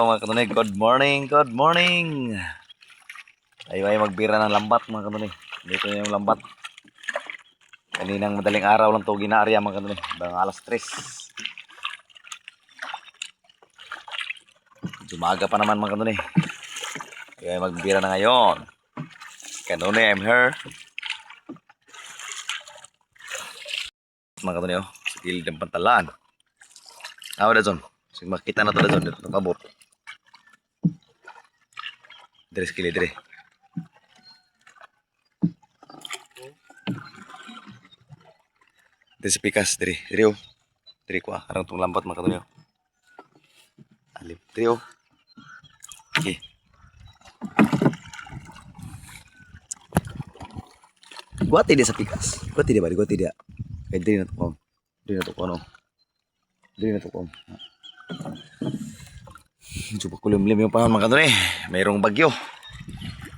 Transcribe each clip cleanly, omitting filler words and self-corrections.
Mga katunig, good morning, good morning. Ay magbira ng lambat mga katunig. Dito na yung lambat. Kaninang madaling araw lang to ginaarya mga katunig. Bang alas 3. Dumaga pa naman mga katunig. Ay magbira na ngayon. Kanuni, I'm here. Mga katunig, sa gilid ng pantalan. Awa na dyan. Sige makita na to na dyan. Dito nakabot. Dire sa kilid, dire. Dire sa pikas, dire. Dire o. Dire ko karang itong lambat mga katunig. Alip, dire o. Okay. Guwati dia sa pikas. Guwati dia ba? Guwati dia. Kaya dire na to ko. Dire na to ko ano. Dire na to ko. Medyo pakulimlim yung panahon mga katunig. Mayroong bagyo.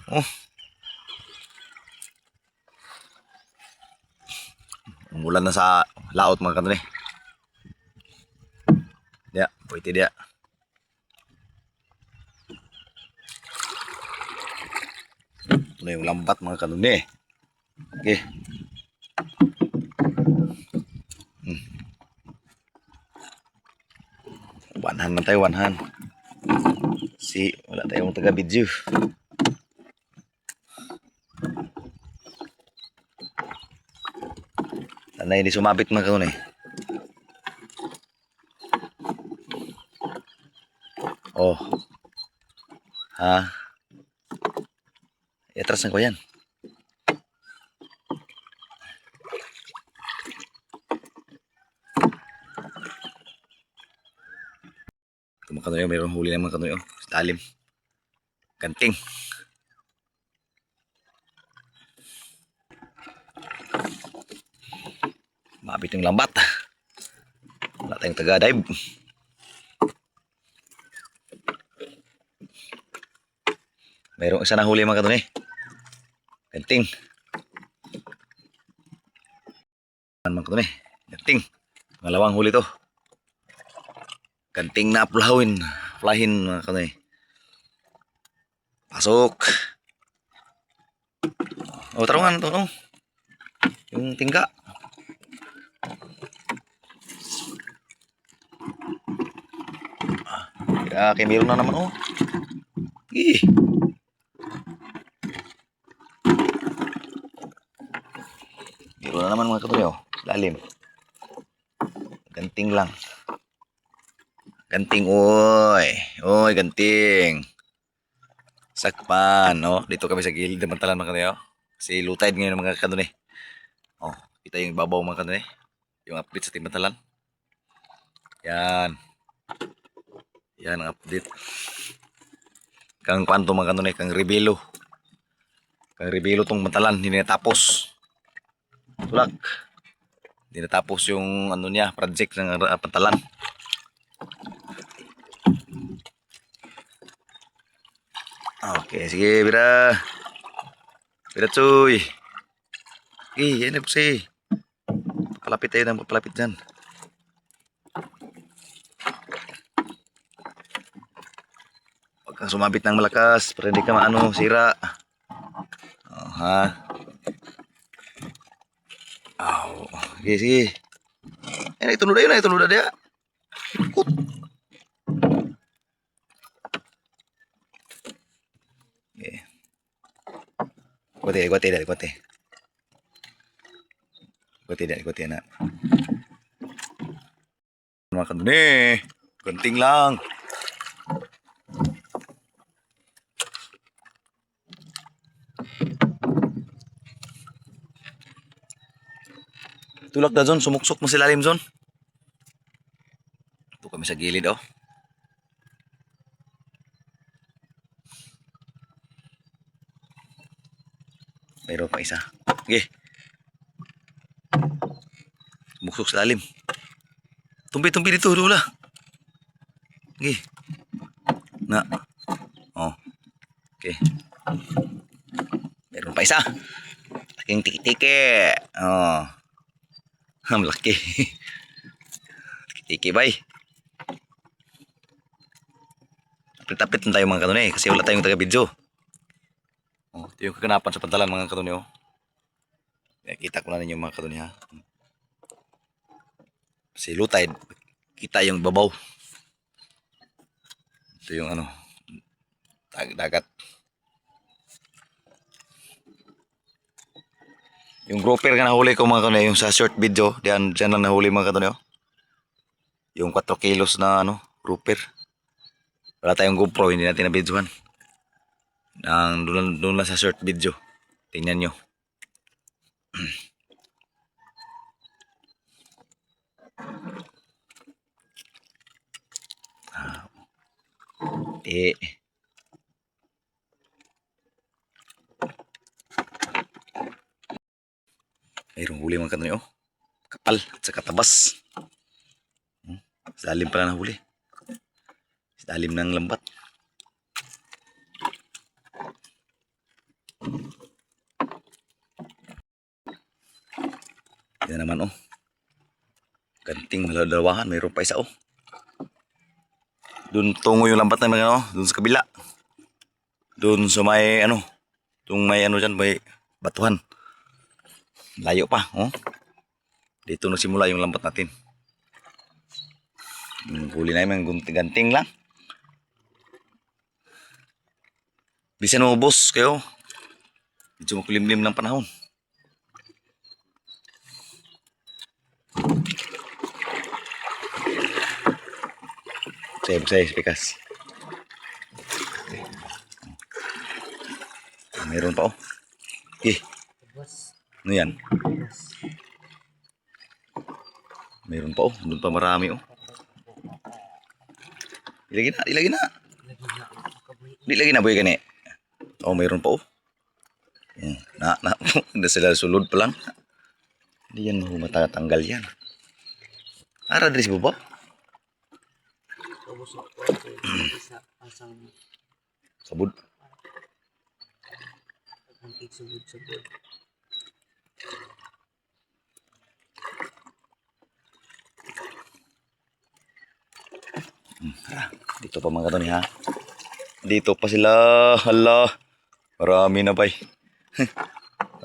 Oh. Umulan na sa laot mga katunig. Dia, pwede dia. Ito na yung lambat mga katunig. Okay. Wanhan na tayo, wanhan. Wala tayong taga-video. Sana hindi sumabit mga katunig. Oh. Ha? Atras na ko yan. Ito mga katunig, mayroong huli ng mga katunig. Sa talim. Ganting. Mabit yung lambat. Wala tayong taga-dive. Mayroong isa na huli mga katunig. Ganting. Mga katunig. Ganting. Pangalawang huli to. Ganting na pulahin mga katunig. Pasok. Oh, tarungan to, no? Yung tingga. Kaya meron na naman, oh. Ih. Meron na naman mga katuloy, oh. Lalim. Ganting lang. Ganting, oy. Oy, ganting. Sakpan, no? Dito kami sa gilid ng pantalan mga katuloy, oh. Kasi low tide ngayon mga katuloy. Oh, kita yung babaw mga katuloy. Yung update sa timbantalan. Yan. Yan ang update. Kang kwanto mga katuloy, kang rebelo. Kang rebelo tong pantalan, hindi natapos. Tulak. Hindi natapos yung ano niya, project ng pantalan. Okay, sige, bira. Bira, cuy. Yan po si. Palapit tayo ng palapit dyan. Huwag kang sumabit ng malakas para hindi ka maano, sira. Oh, ha? Oh, sige, sige. Itulod na yun, itulod na dia. Ikut. Okay. Ikuti na. Makan nih. Genting lang. Tulak na zon, sumuksok mo si lalim zon. Ito kami sa gilid, oh. Mayroon pa isa. Okay. Sumuksok sa lalim. Tumpi dito, Lula. Okay. Na. Oh. Okay. Mayroon pa isa. Laking tiki-tiki. Oh. Malaki. Tiki-tiki, bay. Apit-apit lang tayo mga kanuni kasi wala tayong taga-video. Oh, ito yung kaganapan sa pantalan mga kanuni oh. Kita ko na ninyo mga kanuni ha. Kasi low tide, kita yung babaw. Ito yung ano, dagat. Yung grouper nga nahuli ko mga kanuni, yung sa short video, diyan lang nahuli mga kanuni oh. Yung 4 kilos na ano, grouper. Wala tayong GoPro, hindi natin na-videohan. Doon lang sa short video. Tingnan nyo. Eh. Mayroong huli mga kanuni oh. Kapal at saka tabas. Sa dalim pala nahuli. Sa dalim ng lambat. Yan naman oh. Ganting malalawahan. Mayroon pa isa oh. Doon tungo yung lambat na mga ano. Doon sa kabila. Doon sa may ano. Doon may ano dyan. May batuhan. Layo pa oh. Dito nagsimula yung lambat natin. Yung huli namin ganting lang. Bisan mo boss kayo. Medyo makulimlim ng panahon. Saya pikas. Mayroon pa oh. Ano yan? Mayroon pa oh. Doon pa marami oh. Ilagay na. Ilagay na boy gani. Oh, mayroon pa oh. Na sila sulod pa lang. Hindi yan matatanggal yan. Ara diri sa baba. Sabud. Dito pa mga kanuni ha. Dito pa sila. Hala. Marami na bay.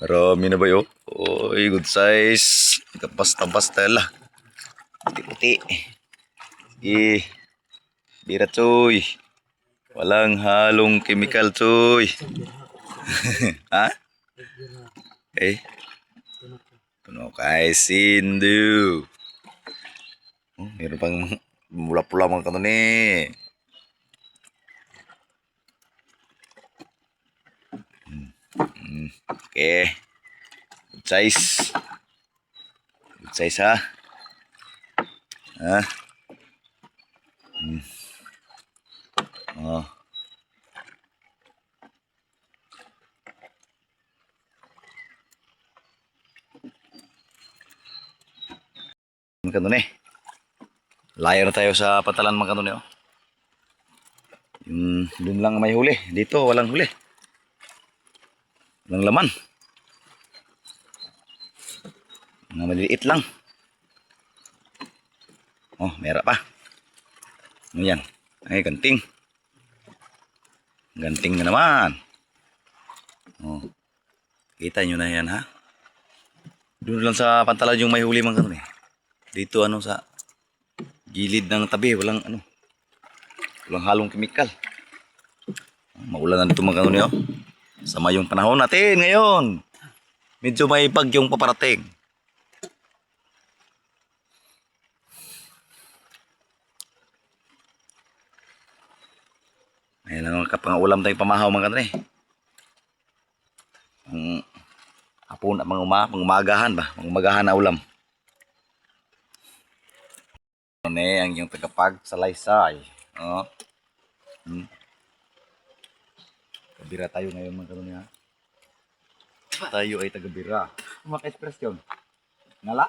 Marami na bay oh. Oy, good size. Kapas-tapas tala. Puti-puti. Sige. Bira choy. Walang halong chemical choy. Ha? Eh? Puno kay Sindu. Oh, meron pang mula-pula mga kanuni. Okay. Good size. Good size ha. Ha? Oh. Mga kanuni. Layo na tayo sa patalan mga kanuni oh. Doon lang may huli. Dito walang huli. Walang laman. Mga maliliit lang. Oh, meron pa. Ano yan? Ay, ganting. Ganting na naman. Oh. Kita nyo na yan ha. Doon lang sa pantalan yung may huli mga kanuni. Dito ano sa gilid ng tabi. Walang ano. Walang halong kemikal. Maulan na dito mga kanuni oh. Sama yung panahon natin ngayon. Medyo may bagyong paparating. Ayan lang mga kapangaulam tayong pamahaw mga kanuni. Hapon at mga umagahan ba? Mga umagahan na ulam. Ano ang yung tagapag sa laysay. Oh. Kabira tayo ngayon mga kanuni ha. Tayo ay tagabira. Maka-express yun. Ngala?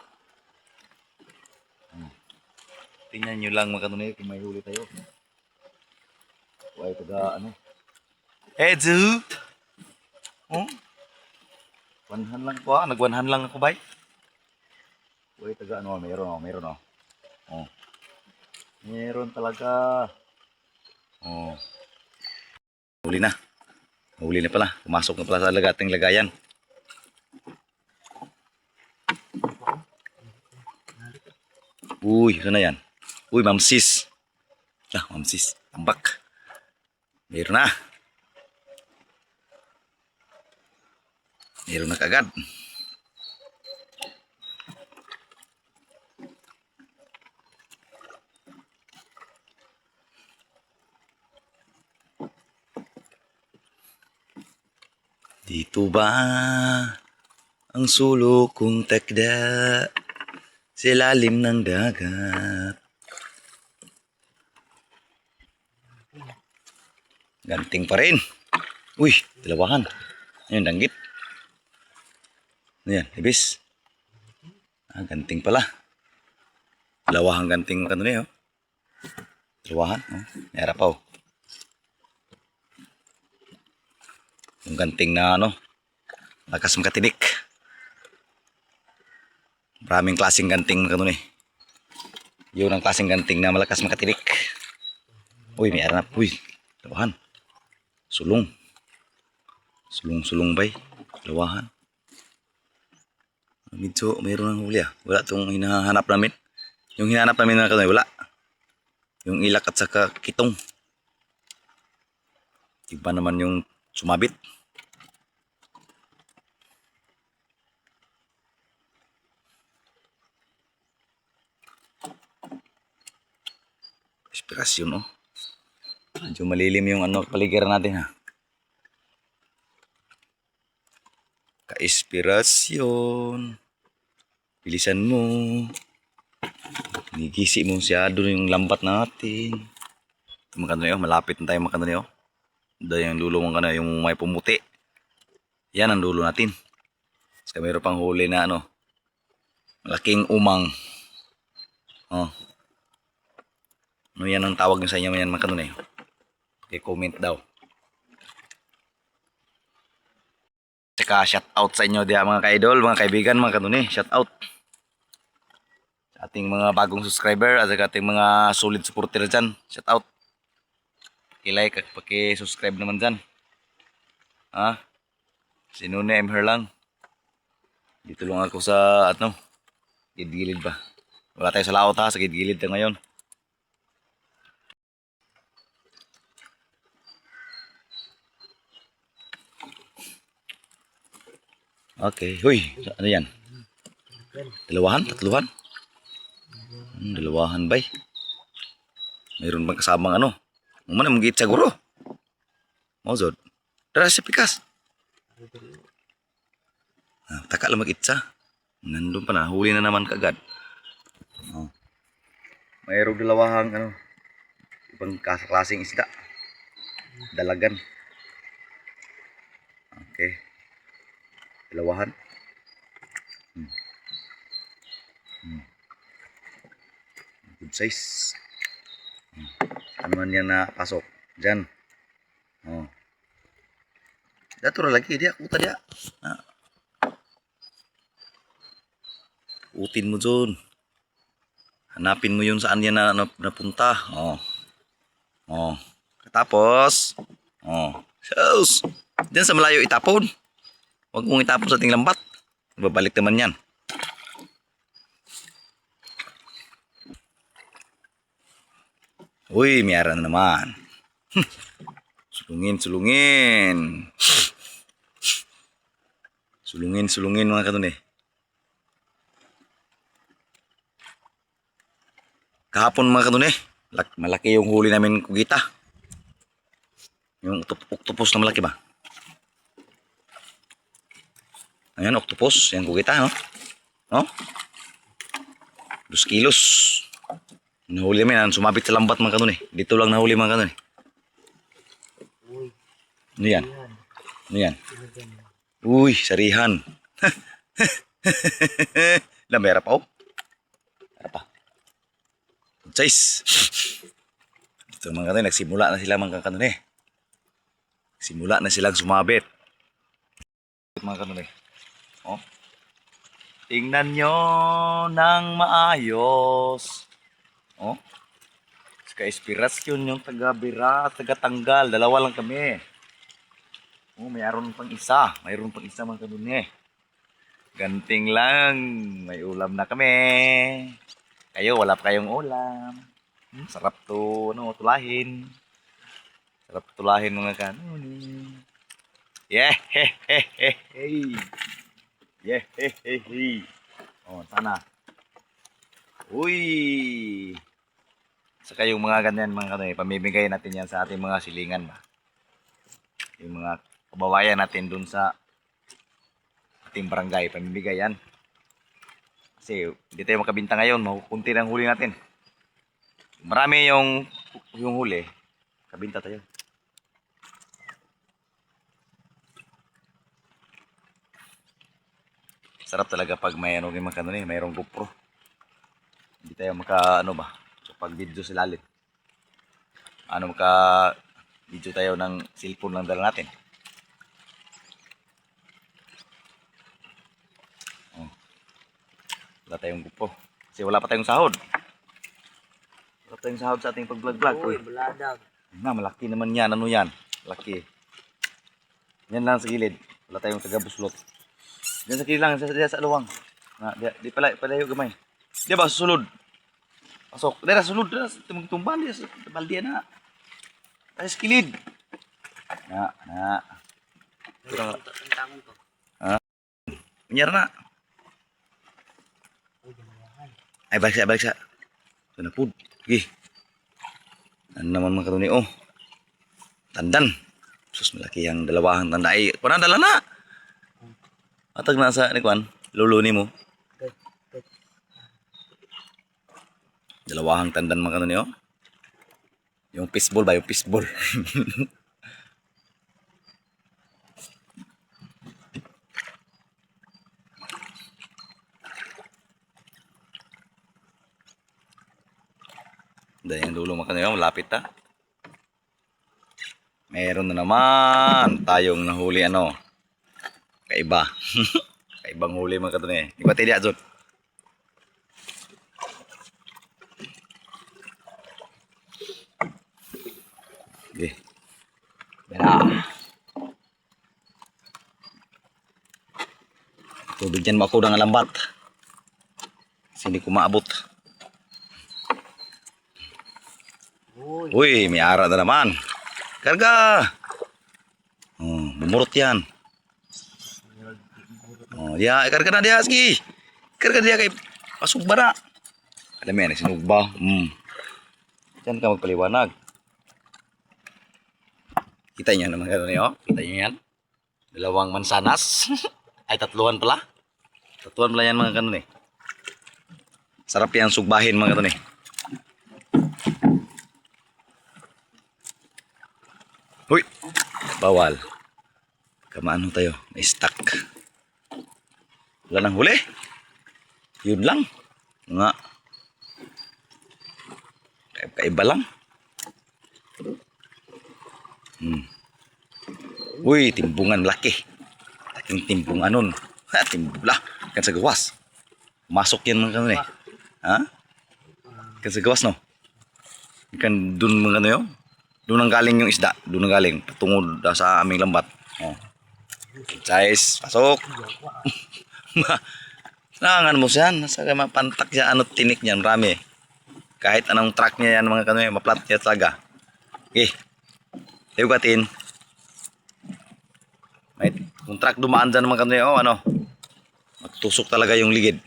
Tingnan nyo lang mga kanuni kung may huli tayo. O ay taga ano. Edu! Oh? Wanhan lang ko ha. Nagwanhan lang ako bay. O ay taga ano. Meron o. Oh. Meron talaga. Oh. Huli na. Huli na pala. Pumasok na pala sa ating lagayan. Uy, ano na yan? Uy, mamsis. Mamsis. Tambak. Meron na. Meron na kagad. Dito ba ang sulok kong takda sa ilalim ng dagat? Ganting pa rin. Uy, dalawahan. Ayun, danggit. Ano yan, ibis? Ganting pala. Dalawahang ganting ano niya, oh. Dalawahan, oh. Mayara pa, oh. Yung ganting na ano, lakas makatinik. Maraming klaseng ganting ano eh. Yun ang klaseng ganting na malakas makatinik. Uy, may aranap. Uy, lawahan. Sulong. Sulong bay. Lawahan. Medyo mayroon ng huli ah. Wala itong hinahanap namin. Yung hinahanap namin na kanay, wala. Yung ilak at saka kitong. Iba naman yung sumabit. Inspirasyon, oh. Medyo malilim yung ano, paligiran natin, ha. Ka-inspirasyon. Bilisan mo. Nigisi mo siya doon yung lambat natin. Ito makano yun, malapit na tayo makano yun. Dahil yung lulo mo ka na, yung may pumuti. Yan ang lulo natin. Kasi mayroon pang huli na ano, malaking umang. Oh. Ano yan ang tawag nyo sa inyo yan makano na yun. Okay, comment daw. Tsaka shout out sa inyo diya mga ka-idol, mga kaibigan, mga kanuni. Shout out sa ating mga bagong subscriber at sa ating mga solid supporter dyan. Shout out. Paki-like at paki-subscribe naman dyan. Ha? Sinune, I'm here lang. Dito lang ako sa ano, gilid-gilid ba. Wala tayo sa laot ha, sa gilid-gilid na ngayon. Okay, huy, ano yan? Dalawahan? Tatluhan? Dalawahan bay. Mayroon bang kasamang ano? Mana mong gitsa guro? Mozod. Dara si pikas. Taka lang mag-itsa. Nandun pa na, huli na naman kagad. Oh. Mayroong dalawahang ano, ibang klaseng isda. Dalagan. Okay. Dalawahan. Good size. Ano man yan na pasok. Diyan. Oh. Dato lagi dia, kuta dia. Utin mo dun. Hanapin mo yun saan yan napunta. Oh. Oh. Tapos. Oh. Shows. Diyan sa malayo itapon. Huwag mong itapon sa ating lambat. Babalik naman yan. Uy, mayara na naman. Sulungin, sulungin. Sulungin, sulungin mga kanun eh. Kahapon mga kanun eh. Malaki yung huli namin kugita. Yung octopus na malaki ba? Ayan, octopus. Yan kugita, no? No? 2 kilos. Nahuli namin, sumabit sa lambat mga kanun eh. Dito lang nahuli mga kanun eh. Ano yan? Ano yan? Uy, sarihan. Lamera pa, oh. Lamera pa. Good size. Ito mga kanun, nagsimula na sila mga kanun eh. Simula na silang sumabit. Mga kanun eh. Oh. Tingnan nyo ng maayos. Oh. Ka-inspirasyon yung taga-bira at taga-tanggal. Dalawa lang kami. Oh, mayroon pang isa. Mayroon pang isa mga kanuni. Ganting lang. May ulam na kami. Kayo, wala pa kayong ulam. Sarap to, ano, tulahin. Sarap tulahin mga kanuni. Yeah, he, he, he, he. Yeah, he, he, he. Oh, sana. Uy! Saka yung mga ganyan mga kanuni, pamimigay natin yan sa ating mga silingan ba. Yung mga kababayan natin dun sa ating barangay, pamimigay yan. Kasi hindi tayo makabinta ngayon, makukunti ng huli natin. Marami yung huli, kabinta tayo. Sarap talaga pag may ano yung mga kanuni, mayroong GoPro. Hindi tayo maka ano ba, pag video sa lalim. Ano maka video tayo ng cellphone lang dala natin. Oh. Wala tayong GoPro. Kasi wala pa tayong sahod. Wala tayong sahod sa ating pag-vlog-vlog. Uy, buladag. Na, malaki naman yan. Ano yan? Malaki. Yan lang sa gilid. Wala tayong taga-buslot. Yan sa gilid lang, sa aluwang. Na, di palayo gamay. Di ba, susulod? Pasok. Dira, sulod. Tumban. Dira, baldiya na. Tayo sa kilid. Na. Pero, Tantangan to. Menyar na. Ay, balik sa. Ito na po. Sige. Ano naman mga kanuni, oh. Tandan. Sus, malaki ang dalawahang tanda. Ay, parang dala na. Atag na sa, kuan, lolo ni mo. Dalawahang tandan mga kanuni, oh. Yung fishball ba? Yung fishball. Dahil yung dulo mga kanuni, malapit ha. Meron na naman tayong nahuli ano. Kaiba. Kaibang huli mga kanuni. Di ba tayo diya, Zod? Okay. Bera. Tubig dyan mo ako ng alambat. Kasi hindi ko maabot. Uy, may ara na naman. Karga. Oh, bumurot yan. Oh, dia, karga na dia, sige. Karga dia kay pasok bara. Alam mo yan, sinugba. Diyan ka magpaliwanag. Kita nyo naman gano'n nyo? Kita nyo yan? Dalawang mansanas. Ay, tatluhan pala. Tatluhan pala yan mga gano'n eh. Sarap yan sugbahin mga gano'n eh. Uy! Bawal. Kamaano tayo? May stuck. Wala nang huli. Yun lang. Nga. Kaiba lang. Uy, timbungan laki. Laking timbungan nun. Ha, timbula. Kan sa gawas. Masok yan mga kanun eh. Ha? Kan sa gawas no? Kan dun mga ano yun? Doon ang galing yung isda. Doon ang galing. Patungod sa aming lambat. Oh. Guys, pasok. Nangan mo siyan. Nasa mapantak siya. Ano tinik niyan. Marami. Kahit anong track niya yan mga kanun eh. Maplat niya talaga. Okay. Tayugatin. May kung truck dumaan dyan naman kanina, oh, ano, magtusok talaga yung ligid.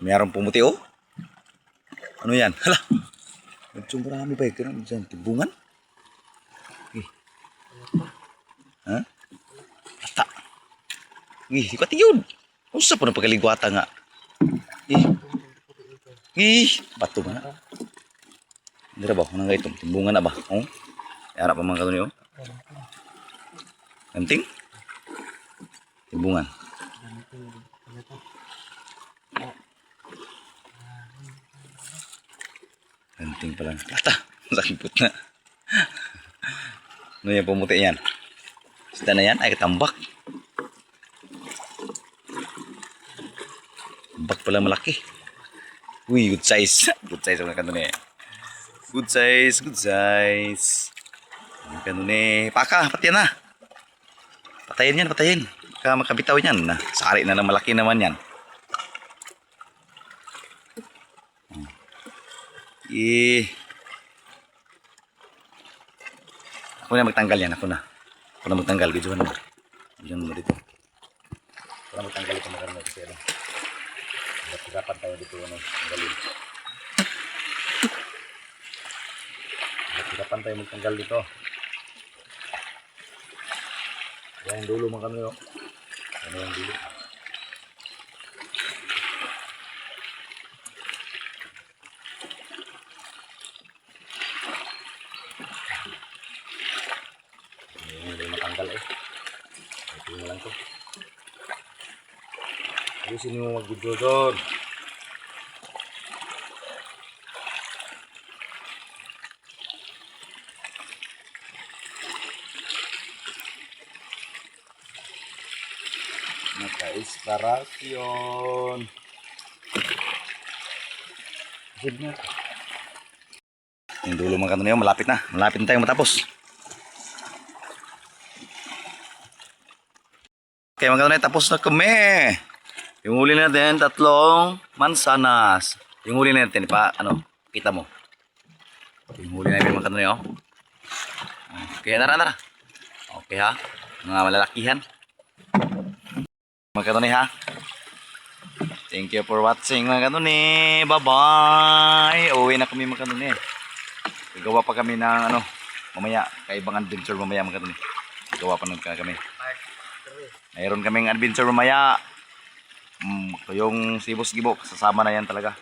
Mayroong pumuti, oh. Ano yan? Hala. Medyo marami ba yun? Dyan, tibungan? Okay. Ha? Bata. Ikaw yun. Usa po na pagaligwata nga. Bato ba na? Hindi na ba? Anong itong tibungan na ba? Oh? Yara pa mga kanina, oh. Ganting? Tibungan. Ganting pala. Lata. Sakipot na. Ano yan pumuti yan? Sita na yan? Ay, tambak. Tambak pala malaki. Uy, good size. Good size ang kanun eh. Good size. Good size. Ang kanun eh. Paka, pati yan na. patayin yan, patayin. Baka makabitaw yan. Sari na ng malaki naman yan. Ako na magtanggal yan, ako na. Ako na magtanggal, videohan mo. Videohan mo dito. Ako na magtanggal ito mga kanino. Kasi ano, hirapan tayo dito, ano, tanggalin. Hirapan tayo magtanggal dito. Yan yung dulo mga kanino. Ano yung dulo? Hindi matanggal eh. Ito na lang to. Ayusin mo mag-video doon. Naka-esparasyon. Sige na. Yung dulo mga kanino, malapit na. Malapit na tayong matapos. Okay mga kanino, tapos na kami. Yung huli natin, 3 mansanas. Yung huli natin, ano, kita mo. Yung huli natin mga kanino. Okay, nara. Okay ha, mga malalakihan. Mga kanuni ha. Thank you for watching mga kanuni. Bye-bye. Uwi na kami mga kanuni. Gagawa pa kami ng ano, mamaya, kaibang adventure mamaya mga kanuni. Gagawa pa nun kami. Mayroon kaming adventure mamaya. Yung sibos-gibo, sasama na yan talaga.